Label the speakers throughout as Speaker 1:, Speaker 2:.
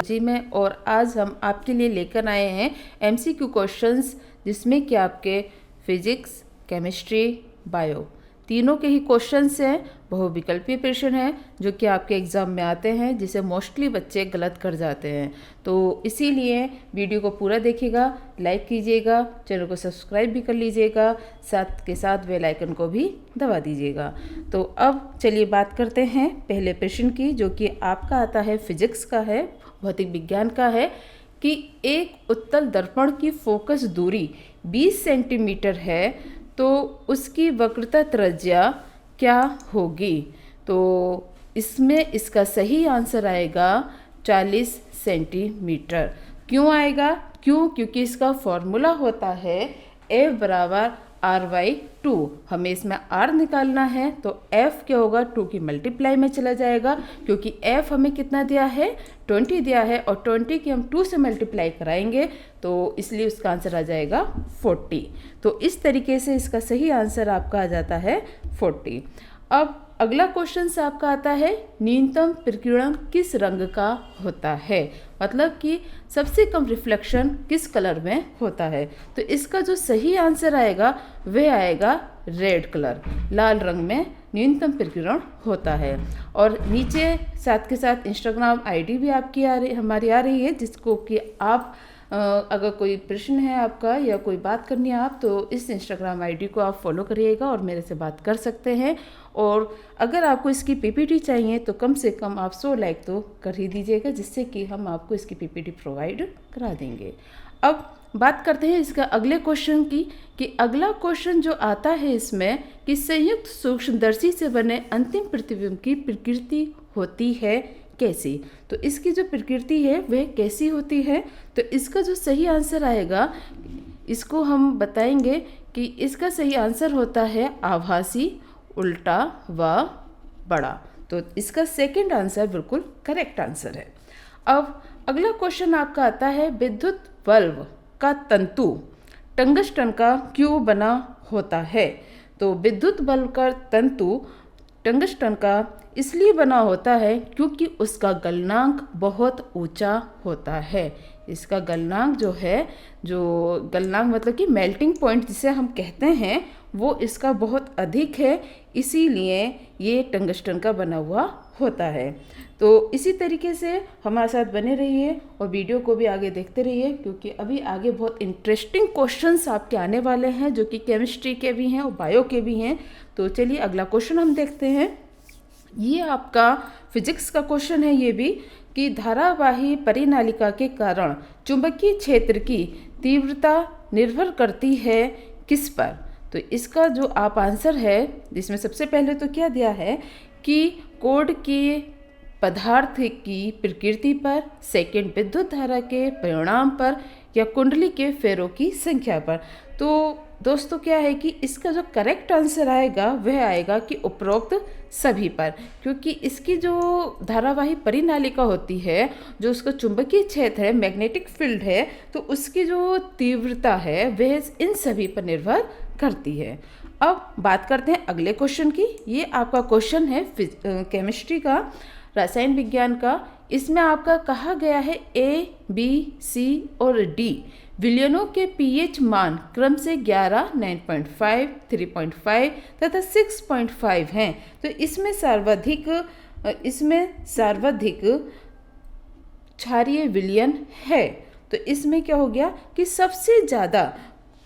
Speaker 1: Biology में। और आज हम आपके लिए लेकर आए हैं MCQ क्वेश्चंस, जिसमें कि आपके फिजिक्स, केमिस्ट्री, बायो तीनों के ही क्वेश्चंस हैं। बहुविकल्पीय प्रश्न हैं जो कि आपके एग्ज़ाम में आते हैं, जिसे मोस्टली बच्चे गलत कर जाते हैं। तो इसीलिए वीडियो को पूरा देखिएगा, लाइक कीजिएगा, चैनल को सब्सक्राइब भी कर लीजिएगा, साथ के साथ बेल आइकन को भी दबा दीजिएगा। तो अब चलिए बात करते हैं पहले प्रश्न की, जो कि आपका आता है फिजिक्स का है, भौतिक विज्ञान का है, कि एक उत्तल दर्पण की फोकस दूरी 20 सेंटीमीटर है, तो उसकी वक्रता त्रिज्या क्या होगी। तो इसमें इसका सही आंसर आएगा 40 सेंटीमीटर। क्यों आएगा? क्योंकि इसका फॉर्मूला होता है F बराबर R/2। हमें इसमें R निकालना है, तो F क्या होगा, 2 की मल्टीप्लाई में चला जाएगा, क्योंकि F हमें कितना दिया है, 20 दिया है, और 20 की हम 2 से मल्टीप्लाई कराएंगे, तो इसलिए उसका आंसर आ जाएगा 40। तो इस तरीके से इसका सही आंसर आपका आ जाता है 40। अब अगला क्वेश्चन से आपका आता है, न्यूनतम प्रकीर्णन किस रंग का होता है, मतलब कि सबसे कम रिफ्लेक्शन किस कलर में होता है। तो इसका जो सही आंसर आएगा वह आएगा रेड कलर, लाल रंग में न्यूनतम प्रकीर्णन होता है। और नीचे साथ के साथ इंस्टाग्राम आईडी भी आपकी हमारी आ रही है, जिसको कि आप अगर कोई प्रश्न है आपका या कोई बात करनी है आप, तो इस इंस्टाग्राम आईडी को आप फॉलो करिएगा और मेरे से बात कर सकते हैं। और अगर आपको इसकी पीपीटी चाहिए तो कम से कम आप 100 लाइक तो कर ही दीजिएगा, जिससे कि हम आपको इसकी पीपीटी प्रोवाइड करा देंगे। अब बात करते हैं इसका अगले क्वेश्चन की, कि अगला क्वेश्चन जो आता है इसमें, कि संयुक्त सूक्ष्मदर्शी से बने अंतिम प्रतिबिंब की प्रकृति होती है कैसी। तो इसकी जो प्रकृति है वह कैसी होती है। तो इसका जो सही आंसर आएगा, इसको हम बताएंगे कि इसका सही आंसर होता है आभासी, उल्टा व बड़ा। तो इसका सेकंड आंसर बिल्कुल करेक्ट आंसर है। अब अगला क्वेश्चन आपका आता है, विद्युत बल्ब का तंतु टंगस्टन का क्यों बना होता है। तो विद्युत बल्ब का तंतु टंगस्टन का इसलिए बना होता है क्योंकि उसका गलनांक बहुत ऊंचा होता है। इसका गलनांक जो है, जो गलनांक मतलब कि मेल्टिंग पॉइंट जिसे हम कहते हैं, वो इसका बहुत अधिक है, इसीलिए ये टंगस्टन का बना हुआ होता है। तो इसी तरीके से हमारे साथ बने रहिए और वीडियो को भी आगे देखते रहिए, क्योंकि अभी आगे बहुत इंटरेस्टिंग क्वेश्चंस आपके आने वाले हैं, जो कि केमिस्ट्री के भी हैं और बायो के भी हैं। तो चलिए अगला क्वेश्चन हम देखते हैं। ये आपका फिजिक्स का क्वेश्चन है ये भी, कि धारावाही परिनालिका के कारण चुंबकीय क्षेत्र की तीव्रता निर्भर करती है किस पर। तो इसका जो आप आंसर है, जिसमें सबसे पहले तो क्या दिया है कि कोड के पदार्थ की प्रकृति पर, सेकंड विद्युत धारा के परिणाम पर, या कुंडली के फेरों की संख्या पर। तो दोस्तों क्या है कि इसका जो करेक्ट आंसर आएगा वह आएगा कि उपरोक्त सभी पर, क्योंकि इसकी जो धारावाही परिनालिका होती है, जो उसका चुंबकीय क्षेत्र है, मैग्नेटिक फील्ड है, तो उसकी जो तीव्रता है वह इन सभी पर निर्भर करती है। अब बात करते हैं अगले क्वेश्चन की। ये आपका क्वेश्चन है केमिस्ट्री का, रसायन विज्ञान का। इसमें आपका कहा गया है A, B, C और D विलयनों के pH मान क्रम से 11, 9.5, 3.5 तथा 6.5 हैं। तो इसमें सर्वाधिक क्षारीय विलयन है। तो इसमें क्या हो गया कि सबसे ज़्यादा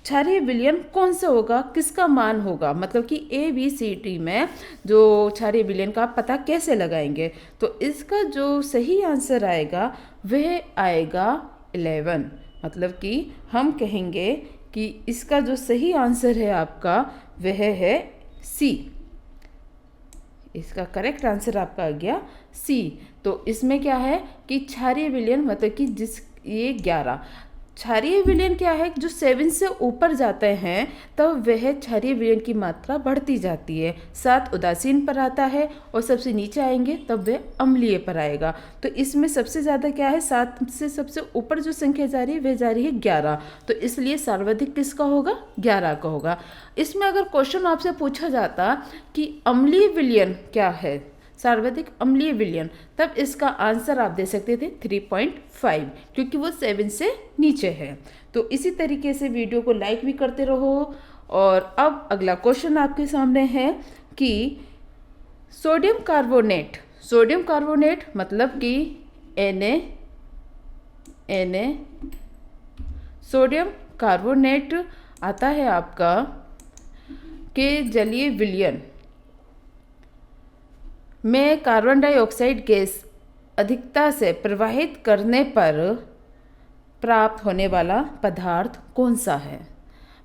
Speaker 1: क्षारीय विलयन कौन सा होगा, किसका मान होगा, मतलब कि ABCD में जो क्षारीय विलयन का आप पता कैसे लगाएंगे। तो इसका जो सही आंसर आएगा वह आएगा 11, मतलब कि हम कहेंगे कि इसका जो सही आंसर है आपका वह है C। इसका करेक्ट आंसर आपका आ गया C। तो इसमें क्या है कि क्षारीय विलयन मतलब कि ये 11 क्षारीय विलयन क्या है, जो 7 से ऊपर जाते हैं तब वह क्षारीय विलयन की मात्रा बढ़ती जाती है। 7 उदासीन पर आता है और सबसे नीचे आएंगे तब वह अम्लीय पर आएगा। तो इसमें सबसे ज़्यादा क्या है, 7 से सबसे ऊपर जो संख्या जा रही है वह जा रही है 11। तो इसलिए सर्वाधिक किसका होगा, 11 का होगा। इसमें अगर क्वेश्चन आपसे पूछा जाता कि अम्लीय विलयन क्या है, सर्वाधिक अम्लीय विलयन, तब इसका आंसर आप दे सकते थे 3.5, क्योंकि वो 7 से नीचे है। तो इसी तरीके से वीडियो को लाइक भी करते रहो। और अब अगला क्वेश्चन आपके सामने है कि सोडियम कार्बोनेट मतलब कि Na सोडियम कार्बोनेट आता है आपका के जलीय विलयन में कार्बन डाइऑक्साइड गैस अधिकता से प्रवाहित करने पर प्राप्त होने वाला पदार्थ कौन सा है।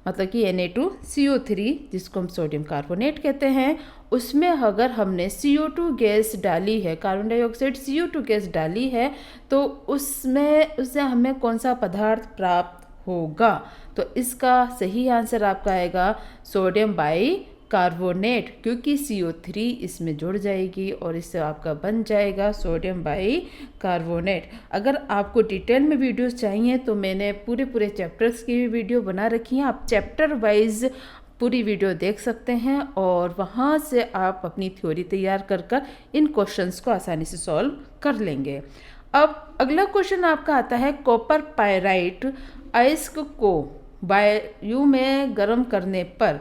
Speaker 1: मतलब कि Na2CO3 जिसको हम सोडियम कार्बोनेट कहते हैं, उसमें अगर हमने CO2 गैस डाली है, कार्बन डाइऑक्साइड CO2 गैस डाली है, तो उससे हमें कौन सा पदार्थ प्राप्त होगा। तो इसका सही आंसर आपका आएगा सोडियम बाइकार्बोनेट, क्योंकि CO3 इसमें जुड़ जाएगी और इससे आपका बन जाएगा सोडियम बाइकार्बोनेट। अगर आपको डिटेल में वीडियोस चाहिए तो मैंने पूरे चैप्टर्स की भी वीडियो बना रखी हैं, आप चैप्टर वाइज पूरी वीडियो देख सकते हैं और वहाँ से आप अपनी थ्योरी तैयार कर इन क्वेश्चंस को आसानी से सॉल्व कर लेंगे। अब अगला क्वेश्चन आपका आता है कॉपर पायराइट अयस्क को वायु में गर्म करने पर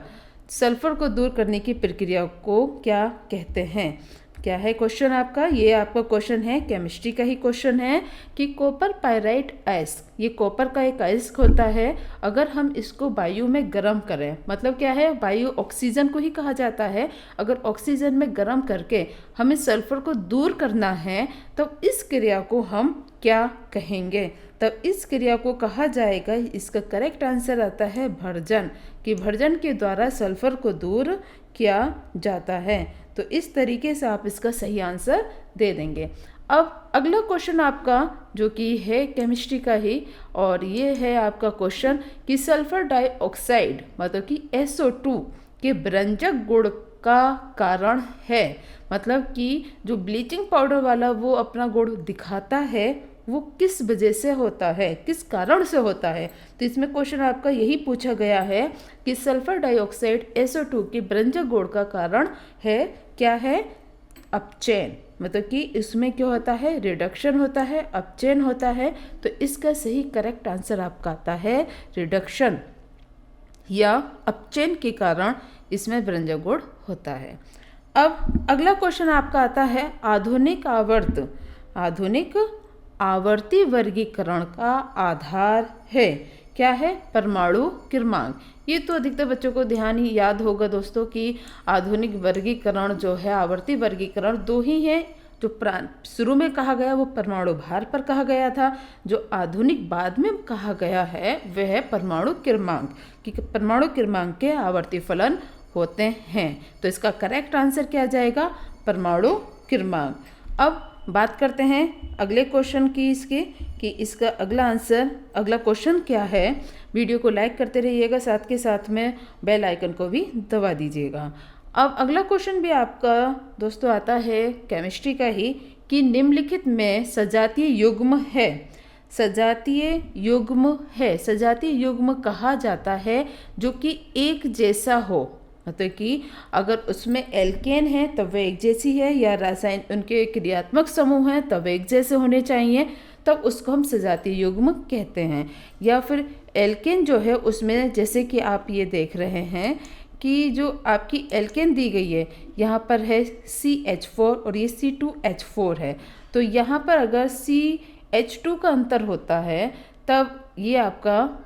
Speaker 1: सल्फर को दूर करने की प्रक्रिया को क्या कहते हैं। क्या है क्वेश्चन आपका, ये आपका क्वेश्चन है, केमिस्ट्री का ही क्वेश्चन है कि कॉपर पायराइट अयस्क, ये कॉपर का एक अयस्क होता है, अगर हम इसको वायु में गर्म करें, मतलब क्या है, वायु ऑक्सीजन को ही कहा जाता है, अगर ऑक्सीजन में गर्म करके हमें सल्फर को दूर करना है तो इस क्रिया को हम क्या कहेंगे। तब इस क्रिया को कहा जाएगा, इसका करेक्ट आंसर आता है भर्जन, कि भर्जन के द्वारा सल्फर को दूर किया जाता है। तो इस तरीके से आप इसका सही आंसर दे देंगे। अब अगला क्वेश्चन आपका जो कि है केमिस्ट्री का ही, और ये है आपका क्वेश्चन कि सल्फर डाइऑक्साइड मतलब कि SO2 के भ्रंजक गुण का कारण है, मतलब कि जो ब्लीचिंग पाउडर वाला वो अपना गुण दिखाता है वो किस वजह से होता है, किस कारण से होता है। तो इसमें क्वेश्चन आपका यही पूछा गया है कि सल्फर डाइऑक्साइड SO2 के भ्रंजक गुण का कारण है, क्या है, अपचयन, मतलब कि इसमें क्या होता है, रिडक्शन होता है, अपचयन होता है। तो इसका सही करेक्ट आंसर आपका आता है रिडक्शन या अपचयन के कारण इसमें भ्रंजक गुण होता है। अब अगला क्वेश्चन आपका आता है आधुनिक आवर्ती वर्गीकरण का आधार है, क्या है, परमाणु क्रमांक। ये तो अधिकतर बच्चों को ध्यान ही याद होगा दोस्तों कि आधुनिक वर्गीकरण जो है, आवर्ती वर्गीकरण दो ही है। जो शुरू में कहा गया वो परमाणु भार पर कहा गया था, जो आधुनिक बाद में कहा गया है वह है परमाणु क्रमांक, कि परमाणु क्रमांक के आवर्ती फलन होते हैं। तो इसका करेक्ट आंसर क्या जाएगा, परमाणु क्रमांक। अब बात करते हैं अगले क्वेश्चन की इसके, कि इसका अगला क्वेश्चन क्या है। वीडियो को लाइक करते रहिएगा, साथ के साथ में बेल आइकन को भी दबा दीजिएगा। अब अगला क्वेश्चन भी आपका दोस्तों आता है केमिस्ट्री का ही, कि निम्नलिखित में सजातीय युग्म कहा जाता है जो कि एक जैसा हो, मतलब कि अगर उसमें एल्केन है तब वह एक जैसी है, या रासायन उनके क्रियात्मक समूह हैं तब एक जैसे होने चाहिए, तब उसको हम सजातीय युग्म कहते हैं। या फिर एल्केन जो है उसमें जैसे कि आप ये देख रहे हैं कि जो आपकी एल्केन दी गई है यहाँ पर है CH4 और ये C2H4 है, तो यहाँ पर अगर CH2 का अंतर होता है तब ये आपका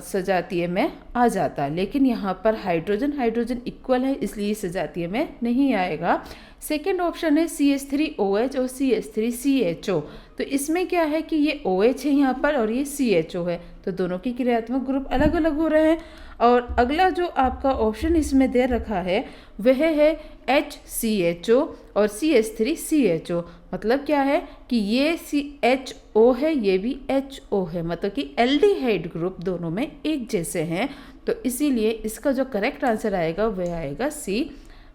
Speaker 1: सजातीय में आ जाता है, लेकिन यहाँ पर हाइड्रोजन इक्वल है इसलिए सजातीय में नहीं आएगा। सेकेंड ऑप्शन है CH3OH और CH3CHO, तो इसमें क्या है कि ये OH है यहाँ पर और ये CHO है, तो दोनों की क्रियात्मक ग्रुप अलग अलग हो रहे हैं। और अगला जो आपका ऑप्शन इसमें दे रखा है वह है HCHO और CH3CHO, मतलब क्या है कि ये CHO है ये भी HO है, मतलब कि एल्डिहाइड ग्रुप दोनों में एक जैसे हैं। तो इसीलिए इसका जो करेक्ट आंसर आएगा वह आएगा C,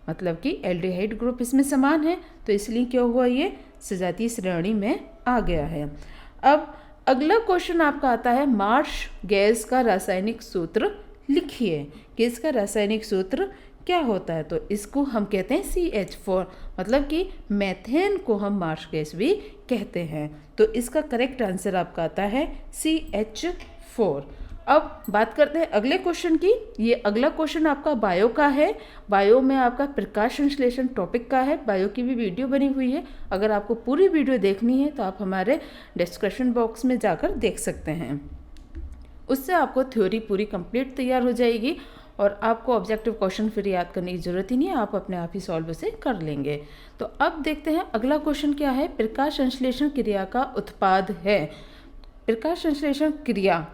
Speaker 1: मतलब कि एल्डिहाइड ग्रुप इसमें समान है, तो इसलिए क्या हुआ, ये सजातीय श्रेणी में आ गया है। अब अगला क्वेश्चन आपका आता है मार्श गैस का रासायनिक सूत्र लिखिए, कि इसका रासायनिक सूत्र क्या होता है? तो इसको हम कहते हैं CH4, मतलब कि मेथेन को हम मार्श गैस भी कहते हैं। तो इसका करेक्ट आंसर आपका आता है CH4। अब बात करते हैं अगले क्वेश्चन की। ये अगला क्वेश्चन आपका बायो का है। बायो में आपका प्रकाश संश्लेषण टॉपिक का है। बायो की भी वीडियो बनी हुई है। अगर आपको पूरी वीडियो देखनी है तो आप हमारे डिस्क्रिप्शन बॉक्स में जाकर देख सकते हैं। उससे आपको थ्योरी पूरी कंप्लीट तैयार हो जाएगी और आपको ऑब्जेक्टिव क्वेश्चन फिर याद करने की ज़रूरत ही नहीं है, आप अपने आप ही सॉल्व उसे कर लेंगे। तो अब देखते हैं अगला क्वेश्चन क्या है। प्रकाश संश्लेषण क्रिया का उत्पाद है। प्रकाश संश्लेषण क्रिया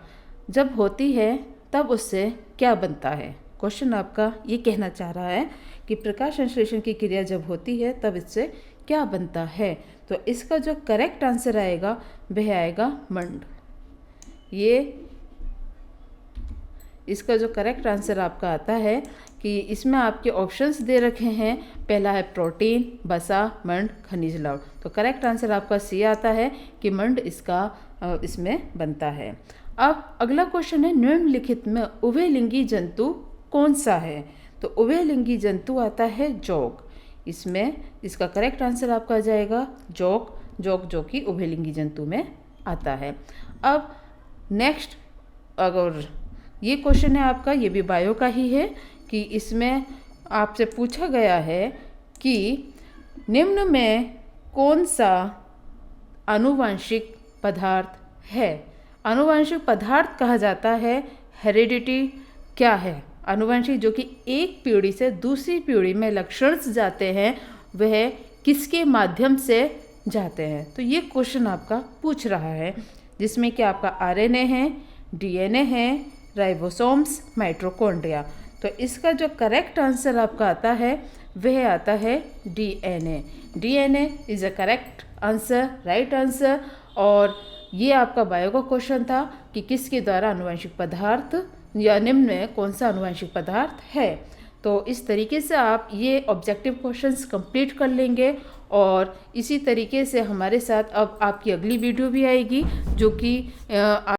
Speaker 1: जब होती है तब उससे क्या बनता है? क्वेश्चन आपका ये कहना चाह रहा है कि प्रकाश संश्लेषण की क्रिया जब होती है तब इससे क्या बनता है। तो इसका जो करेक्ट आंसर आएगा वह आएगा मंड। ये इसका जो करेक्ट आंसर आपका आता है कि इसमें आपके ऑप्शंस दे रखे हैं। पहला है प्रोटीन, वसा, मंड, खनिज लवण। तो करेक्ट आंसर आपका सी आता है कि मंड इसका इसमें बनता है। अब अगला क्वेश्चन है निम्नलिखित में उभयलिंगी जंतु कौन सा है? तो उभयलिंगी जंतु आता है जोंक। इसमें इसका करेक्ट आंसर आपका आ जाएगा जोंक, जो कि उभयलिंगी जंतु में आता है। अब नेक्स्ट अगर ये क्वेश्चन है आपका, ये भी बायो का ही है कि इसमें आपसे पूछा गया है कि निम्न में कौन सा आनुवांशिक पदार्थ है? आनुवांशिक पदार्थ कहा जाता है। हेरिडिटी क्या है? आनुवांशिक जो कि एक पीढ़ी से दूसरी पीढ़ी में लक्षण जाते हैं वह किसके माध्यम से जाते हैं? तो ये क्वेश्चन आपका पूछ रहा है जिसमें कि आपका आरएनए है, डीएनए है, राइबोसोम्स, माइटोकॉन्ड्रिया। तो इसका जो करेक्ट आंसर आपका आता है वह आता है DNA. DNA is a correct answer, right answer. और ये आपका बायो का क्वेश्चन था कि किसके द्वारा आनुवंशिक पदार्थ या निम्न में कौन सा आनुवंशिक पदार्थ है। तो इस तरीके से आप ये ऑब्जेक्टिव क्वेश्चंस कंप्लीट कर लेंगे और इसी तरीके से हमारे साथ अब आपकी अगली वीडियो भी आएगी जो कि